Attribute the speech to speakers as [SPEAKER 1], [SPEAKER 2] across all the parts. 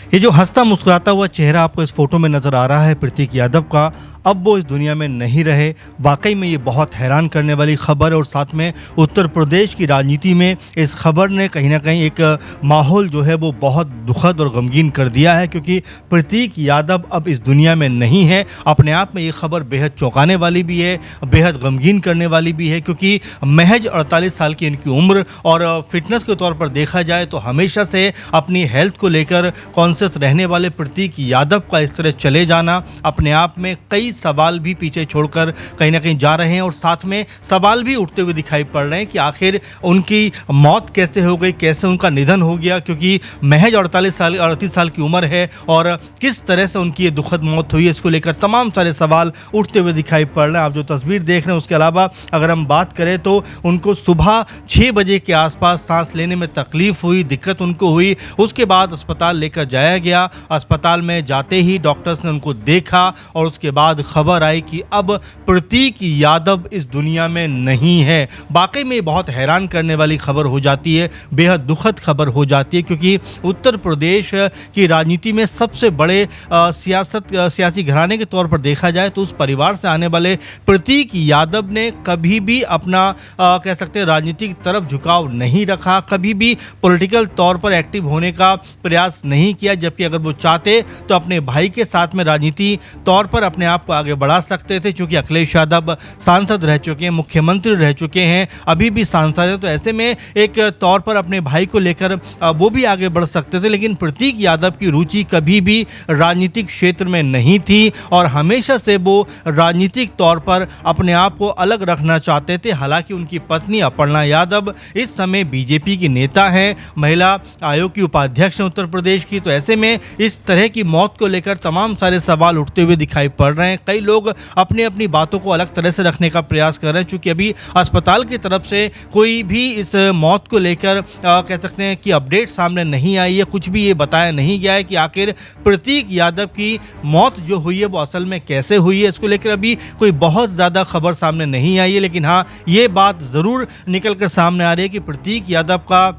[SPEAKER 1] ये जो हंसता मुस्कुराता हुआ चेहरा आपको इस फोटो में नजर आ रहा है प्रतीक यादव का, अब वो इस दुनिया में नहीं रहे। वाकई में ये बहुत हैरान करने वाली खबर है और साथ में उत्तर प्रदेश की राजनीति में इस खबर ने कहीं ना कहीं एक माहौल जो है वो बहुत दुखद और गमगीन कर दिया है, क्योंकि प्रतीक यादव अब इस दुनिया में नहीं है। अपने आप में ये खबर बेहद चौंकाने वाली भी है, बेहद गमगीन करने वाली भी है, क्योंकि महज 48 साल की इनकी उम्र और फिटनेस के तौर पर देखा जाए तो हमेशा से अपनी हेल्थ को लेकर कॉन्शियस रहने वाले प्रतीक यादव का इस तरह चले जाना अपने आप में कई सवाल भी पीछे छोड़कर कहीं ना कहीं जा रहे हैं और साथ में सवाल भी उठते हुए दिखाई पड़ रहे हैं कि आखिर उनकी मौत कैसे हो गई, कैसे उनका निधन हो गया, क्योंकि महज 38 साल की उम्र है और किस तरह से उनकी ये दुखद मौत हुई है, इसको लेकर तमाम सारे सवाल उठते हुए दिखाई पड़ रहे हैं। आप जो तस्वीर देख रहे हैं उसके अलावा अगर हम बात करें तो उनको सुबह 6 बजे के आसपास सांस लेने में तकलीफ हुई, दिक्कत उनको हुई। उसके बाद अस्पताल लेकर जाया गया। अस्पताल में जाते ही डॉक्टर्स ने उनको देखा और उसके बाद खबर आई कि अब प्रतीक यादव इस दुनिया में नहीं है। वाकई में बहुत हैरान करने वाली खबर हो जाती है, बेहद दुखद खबर हो जाती है, क्योंकि उत्तर प्रदेश की राजनीति में सबसे बड़े सियासी घराने के तौर पर देखा जाए तो उस परिवार से आने वाले प्रतीक यादव ने कभी भी अपना कह सकते हैं राजनीतिक तरफ झुकाव नहीं रखा, कभी भी पॉलिटिकल तौर पर एक्टिव होने का प्रयास नहीं किया, जबकि अगर वो चाहते तो अपने भाई के साथ में राजनीति तौर पर अपने आप को आगे बढ़ा सकते थे। क्योंकि अखिलेश यादव सांसद रह चुके हैं, मुख्यमंत्री रह चुके हैं, अभी भी सांसद हैं, तो ऐसे में एक तौर पर अपने भाई को लेकर वो भी आगे बढ़ सकते थे। लेकिन प्रतीक यादव की रुचि कभी भी राजनीतिक क्षेत्र में नहीं थी और हमेशा से वो राजनीतिक तौर पर अपने आप को अलग रखना चाहते थे। हालांकि उनकी पत्नी अपर्णा यादव इस समय बीजेपी की नेता हैं, महिला आयोग की उपाध्यक्ष हैं उत्तर प्रदेश की, तो ऐसे में इस तरह की मौत को लेकर तमाम सारे सवाल उठते हुए दिखाई पड़ रहे हैं। कई लोग अपनी अपनी बातों को अलग तरह से रखने का प्रयास कर रहे हैं, क्योंकि अभी अस्पताल की तरफ से कोई भी इस मौत को लेकर कह सकते हैं कि अपडेट सामने नहीं आई है, कुछ भी ये बताया नहीं गया है कि आखिर प्रतीक यादव की मौत जो हुई है वो असल में कैसे हुई है। इसको लेकर अभी कोई बहुत ज़्यादा खबर सामने नहीं आई है, लेकिन हाँ ये बात ज़रूर निकल कर सामने आ रही है कि प्रतीक यादव का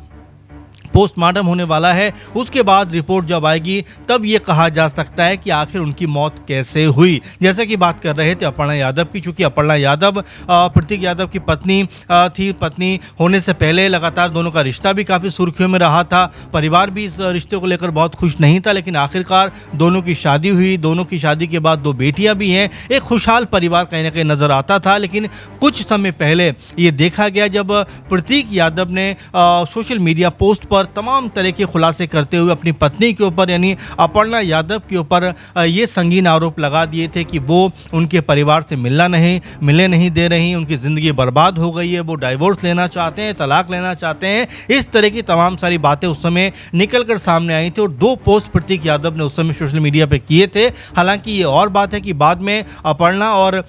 [SPEAKER 1] पोस्टमार्टम होने वाला है। उसके बाद रिपोर्ट जब आएगी तब ये कहा जा सकता है कि आखिर उनकी मौत कैसे हुई। जैसे कि बात कर रहे थे अपर्णा यादव की, चूँकि अपर्णा यादव प्रतीक यादव की पत्नी थी। पत्नी होने से पहले लगातार दोनों का रिश्ता भी काफ़ी सुर्खियों में रहा था, परिवार भी इस रिश्ते को लेकर बहुत खुश नहीं था, लेकिन आखिरकार दोनों की शादी हुई। दोनों की शादी के बाद 2 बेटियां भी हैं, एक खुशहाल परिवार कहीं ना कहीं नज़र आता था। लेकिन कुछ समय पहले ये देखा गया जब प्रतीक यादव ने सोशल मीडिया पोस्ट पर तमाम तरह के खुलासे करते हुए अपनी पत्नी के ऊपर यानी अपर्णा यादव के ऊपर ये संगीन आरोप लगा दिए थे कि वो उनके परिवार से मिलने नहीं दे रही, उनकी ज़िंदगी बर्बाद हो गई है, वो डाइवोर्स लेना चाहते हैं, तलाक लेना चाहते हैं। इस तरह की तमाम सारी बातें उस समय निकल कर सामने आई थी और 2 पोस्ट प्रतीक यादव ने उस समय सोशल मीडिया पर किए थे। हालांकि ये और बात है कि बाद में अपर्णा और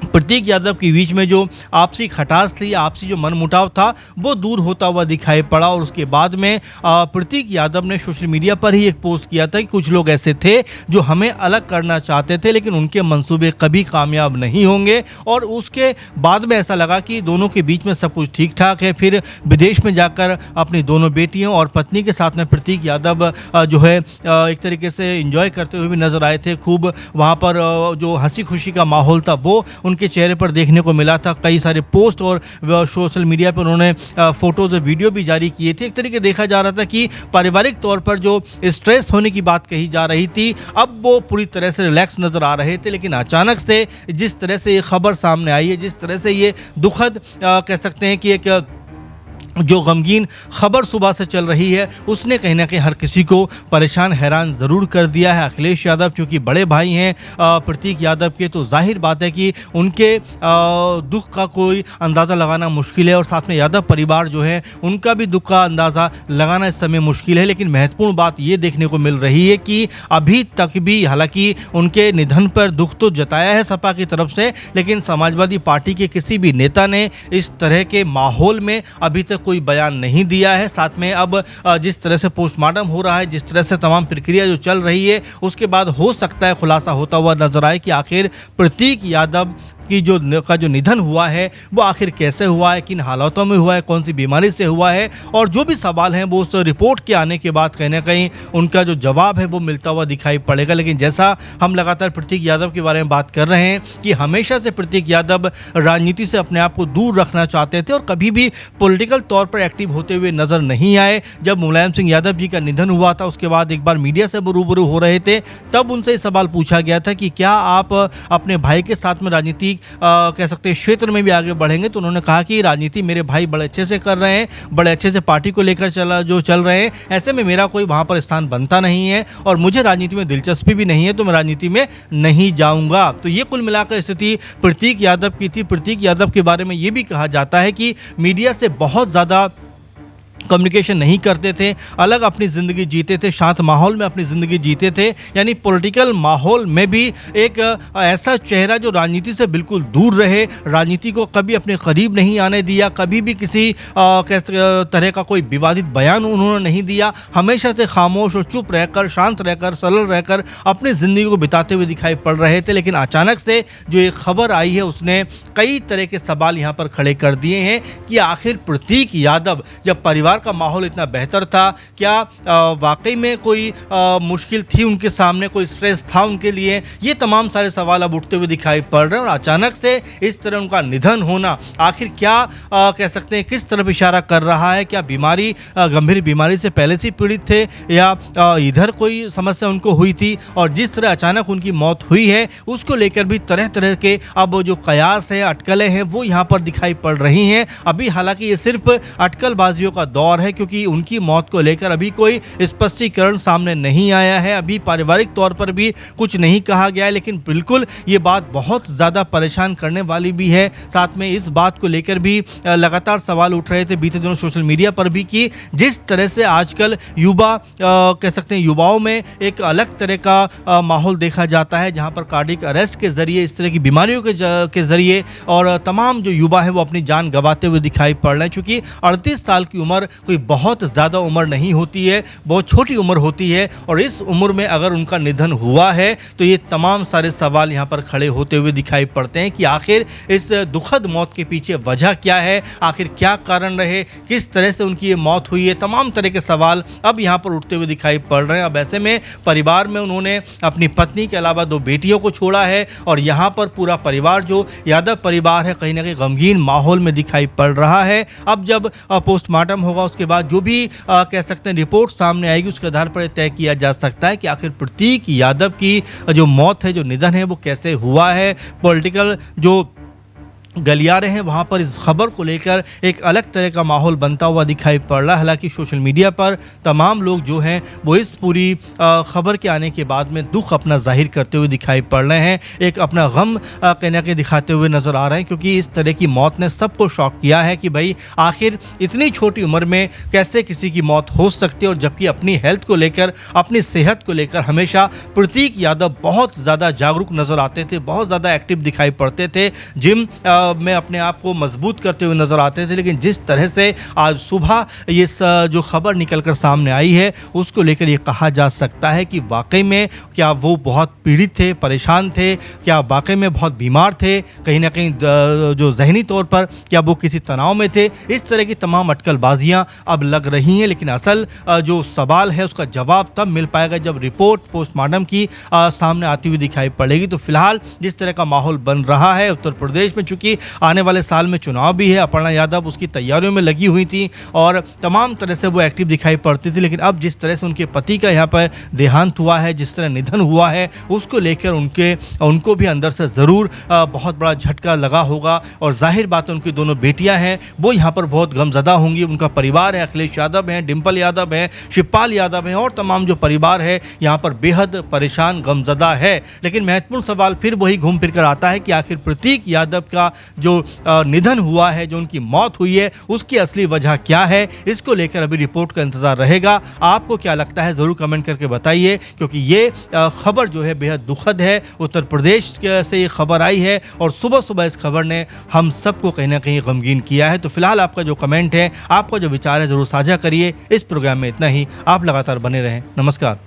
[SPEAKER 1] प्रतीक यादव के बीच में जो आपसी खटास थी, आपसी जो मनमुटाव था, वो दूर होता हुआ दिखाई पड़ा और उसके बाद में प्रतीक यादव ने सोशल मीडिया पर ही एक पोस्ट किया था कि कुछ लोग ऐसे थे जो हमें अलग करना चाहते थे, लेकिन उनके मंसूबे कभी कामयाब नहीं होंगे। और उसके बाद में ऐसा लगा कि दोनों के बीच में सब कुछ ठीक ठाक है। फिर विदेश में जाकर अपनी दोनों बेटियों और पत्नी के साथ में प्रतीक यादव जो है एक तरीके से एंजॉय करते हुए भी नजर आए थे। खूब वहाँ पर जो हंसी खुशी का माहौल था वो उनके चेहरे पर देखने को मिला था। कई सारे पोस्ट और सोशल मीडिया पर उन्होंने फोटोज और वीडियो भी जारी किए थे। एक तरीके देखा जा रहा था कि पारिवारिक तौर पर जो स्ट्रेस होने की बात कही जा रही थी, अब वो पूरी तरह से रिलैक्स नजर आ रहे थे। लेकिन अचानक से जिस तरह से ये खबर सामने आई है, जिस तरह से ये दुखद कह सकते हैं कि एक जो गमगीन खबर सुबह से चल रही है, उसने कहीं ना कहीं हर किसी को परेशान हैरान ज़रूर कर दिया है। अखिलेश यादव क्योंकि बड़े भाई हैं प्रतीक यादव के, तो जाहिर बात है कि उनके दुख का कोई अंदाज़ा लगाना मुश्किल है और साथ में यादव परिवार जो है उनका भी दुख का अंदाज़ा लगाना इस समय मुश्किल है। लेकिन महत्वपूर्ण बात ये देखने को मिल रही है कि अभी तक भी हालांकि उनके निधन पर दुख तो जताया है सपा की तरफ से, लेकिन समाजवादी पार्टी के किसी भी नेता ने इस तरह के माहौल में अभी तक कोई बयान नहीं दिया है। साथ में अब जिस तरह से पोस्टमार्टम हो रहा है, जिस तरह से तमाम प्रक्रिया जो चल रही है, उसके बाद हो सकता है खुलासा होता हुआ नजर आए कि आखिर प्रतीक यादव की जो निधन हुआ है वो आखिर कैसे हुआ है, किन हालातों में हुआ है, कौन सी बीमारी से हुआ है, और जो भी सवाल हैं वो उस रिपोर्ट के आने के बाद कहीं ना कहीं उनका जो जवाब है वो मिलता हुआ दिखाई पड़ेगा। लेकिन जैसा हम लगातार प्रतीक यादव के बारे में बात कर रहे हैं कि हमेशा से प्रतीक यादव राजनीति से अपने आप को दूर रखना चाहते थे और कभी भी पॉलिटिकल तौर पर एक्टिव होते हुए नजर नहीं आए। जब मुलायम सिंह यादव जी का निधन हुआ था उसके बाद एक बार मीडिया से रूबरू हो रहे थे, तब उनसे सवाल पूछा गया था कि क्या आप अपने भाई के साथ में राजनीति कह सकते हैं क्षेत्र में भी आगे बढ़ेंगे, तो उन्होंने कहा कि राजनीति मेरे भाई बड़े अच्छे से कर रहे हैं, बड़े अच्छे से पार्टी को लेकर चल रहे हैं, ऐसे में मेरा कोई वहां पर स्थान बनता नहीं है और मुझे राजनीति में दिलचस्पी भी नहीं है, तो मैं राजनीति में नहीं जाऊंगा। तो ये कुल मिलाकर स्थिति प्रतीक यादव की थी। प्रतीक यादव के बारे में ये भी कहा जाता है कि मीडिया से बहुत ज़्यादा कम्युनिकेशन नहीं करते थे, अलग अपनी ज़िंदगी जीते थे, शांत माहौल में अपनी ज़िंदगी जीते थे। यानी पॉलिटिकल माहौल में भी एक ऐसा चेहरा जो राजनीति से बिल्कुल दूर रहे, राजनीति को कभी अपने करीब नहीं आने दिया, कभी भी किसी तरह का कोई विवादित बयान उन्होंने नहीं दिया, हमेशा से खामोश और चुप रहकर, शांत रहकर, सरल रहकर अपनी ज़िंदगी को बिताते हुए दिखाई पड़ रहे थे। लेकिन अचानक से जो एक खबर आई है उसने कई तरह के सवाल यहाँ पर खड़े कर दिए हैं कि आखिर प्रतीक यादव, जब परिवार का माहौल इतना बेहतर था, क्या वाकई में कोई मुश्किल थी उनके सामने, कोई स्ट्रेस था उनके लिए? ये तमाम सारे सवाल अब उठते हुए दिखाई पड़ रहे हैं। और अचानक से इस तरह उनका निधन होना आखिर क्या कह सकते हैं, किस तरफ इशारा कर रहा है? क्या बीमारी, गंभीर बीमारी से पहले से पीड़ित थे या इधर कोई समस्या उनको हुई थी? और जिस तरह अचानक उनकी मौत हुई है उसको लेकर भी तरह तरह के अब जो कयास है, अटकलें हैं, वो यहाँ पर दिखाई पड़ रही हैं। अभी हालांकि ये सिर्फ अटकलबाजियों का दौर है, क्योंकि उनकी मौत को लेकर अभी कोई स्पष्टीकरण सामने नहीं आया है, अभी पारिवारिक तौर पर भी कुछ नहीं कहा गया है। लेकिन बिल्कुल ये बात बहुत ज़्यादा परेशान करने वाली भी है। साथ में इस बात को लेकर भी लगातार सवाल उठ रहे थे बीते दिनों सोशल मीडिया पर भी कि जिस तरह से आजकल युवा कह सकते हैं, युवाओं में एक अलग तरह का माहौल देखा जाता है, जहां पर कार्डियक अरेस्ट के जरिए, इस तरह की बीमारियों के जरिए और तमाम जो युवा है वो अपनी जान गंवाते हुए दिखाई पड़ रहे हैं। चूँकि 38 साल की उम्र कोई बहुत ज़्यादा उम्र नहीं होती है, बहुत छोटी उम्र होती है, और इस उम्र में अगर उनका निधन हुआ है तो ये तमाम सारे सवाल यहाँ पर खड़े होते हुए दिखाई पड़ते हैं कि आखिर इस दुखद मौत के पीछे वजह क्या है, आखिर क्या कारण रहे, किस तरह से उनकी ये मौत हुई है। तमाम तरह के सवाल अब यहाँ पर उठते हुए दिखाई पड़ रहे हैं। अब ऐसे में परिवार में उन्होंने अपनी पत्नी के अलावा 2 बेटियों को छोड़ा है और यहाँ पर पूरा परिवार जो यादव परिवार है कहीं ना कहीं गमगीन माहौल में दिखाई पड़ रहा है। अब जब पोस्टमार्टम होगा उसके बाद जो भी कह सकते हैं रिपोर्ट सामने आएगी उसके आधार पर तय किया जा सकता है कि आखिर प्रतीक यादव की जो मौत है, जो निधन है, वो कैसे हुआ है। पॉलिटिकल जो गलियारे हैं वहाँ पर इस खबर को लेकर एक अलग तरह का माहौल बनता हुआ दिखाई पड़ रहा है। हालांकि सोशल मीडिया पर तमाम लोग जो हैं वो इस पूरी खबर के आने के बाद में दुख अपना जाहिर करते हुए दिखाई पड़ रहे हैं, एक अपना गम कहीं ना कहीं दिखाते हुए नज़र आ रहे हैं, क्योंकि इस तरह की मौत ने सबको शॉक किया है कि भाई आखिर इतनी छोटी उम्र में कैसे किसी की मौत हो सकती है। और जबकि अपनी हेल्थ को लेकर, अपनी सेहत को लेकर हमेशा प्रतीक यादव बहुत ज़्यादा जागरूक नज़र आते थे, बहुत ज़्यादा एक्टिव दिखाई पड़ते थे, जिम में अपने आप को मजबूत करते हुए नजर आते थे। लेकिन जिस तरह से आज सुबह ये जो खबर निकलकर सामने आई है उसको लेकर ये कहा जा सकता है कि वाकई में क्या वो बहुत पीड़ित थे, परेशान थे, क्या वाकई में बहुत बीमार थे, कहीं ना कहीं जो जहनी तौर पर क्या वो किसी तनाव में थे। इस तरह की तमाम अटकलबाजियाँ अब लग रही हैं। लेकिन असल जो सवाल है उसका जवाब तब मिल पाएगा जब रिपोर्ट पोस्टमार्टम की सामने आती हुई दिखाई पड़ेगी। तो फिलहाल जिस तरह का माहौल बन रहा है उत्तर प्रदेश में, चूंकि आने वाले साल में चुनाव भी है, अपर्णा यादव उसकी तैयारियों में लगी हुई थी और तमाम तरह से वो एक्टिव दिखाई पड़ती थी। लेकिन अब जिस तरह से उनके पति का यहाँ पर देहांत हुआ है, जिस तरह निधन हुआ है, उसको लेकर उनको भी अंदर से ज़रूर बहुत बड़ा झटका लगा होगा। और जाहिर बात है उनकी दोनों बेटियां हैं वो यहाँ पर बहुत गमज़दा होंगी, उनका परिवार है, अखिलेश यादव हैं, डिम्पल यादव हैं, शिवपाल यादव हैं और तमाम जो परिवार है यहाँ पर बेहद परेशान, गमज़दा है। लेकिन महत्वपूर्ण सवाल फिर वही घूम फिर कर आता है कि आखिर प्रतीक यादव का जो निधन हुआ है, जो उनकी मौत हुई है, उसकी असली वजह क्या है, इसको लेकर अभी रिपोर्ट का इंतजार रहेगा। आपको क्या लगता है ज़रूर कमेंट करके बताइए, क्योंकि ये खबर जो है बेहद दुखद है। उत्तर प्रदेश से ये खबर आई है और सुबह सुबह इस खबर ने हम सबको कहीं ना कहीं गमगीन किया है। तो फिलहाल आपका जो कमेंट है, आपका जो विचार है, ज़रूर साझा करिए। इस प्रोग्राम में इतना ही। आप लगातार बने रहें। नमस्कार।